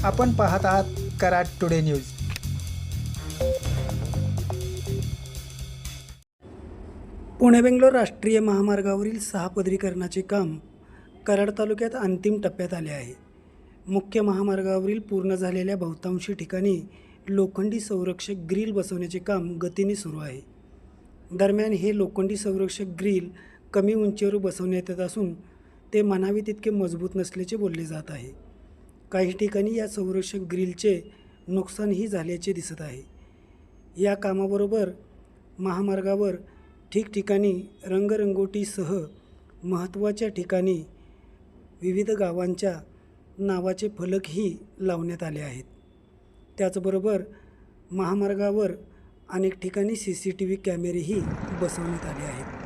आपण पाहत आहात कराड टुडे न्यूज। पुणे बेंगलोर राष्ट्रीय महामार्गावरील 6 पदरीकरणाचे काम कराड तालुक्यात अंतिम टप्प्यात आले आहे। मुख्य महामार्गावरील पूर्ण झालेल्या बहुतांशी ठिकाणी लोखंडी संरक्षक ग्रिल बसवण्याचे काम गतीने सुरू आहे। दरम्यान हे लोखंडी संरक्षक ग्रिल कमी उंचीवर बसवण्यात येत असून ते म्हणावे तितके मजबूत नसल्याचे बोलले जात आहे। काही ठिकाणी या संरक्षक ग्रिलचे नुकसानही झाल्याचे दिसत आहे। या कामाबरोबर महामार्गावर ठिकठिकाणी रंगरंगोटीसह महत्त्वाच्या ठिकाणी विविध गावांच्या नावाचे फलकही लावण्यात आले आहेत। त्याचबरोबर महामार्गावर अनेक ठिकाणी CCTV कॅमेरेही बसवण्यात आले आहेत।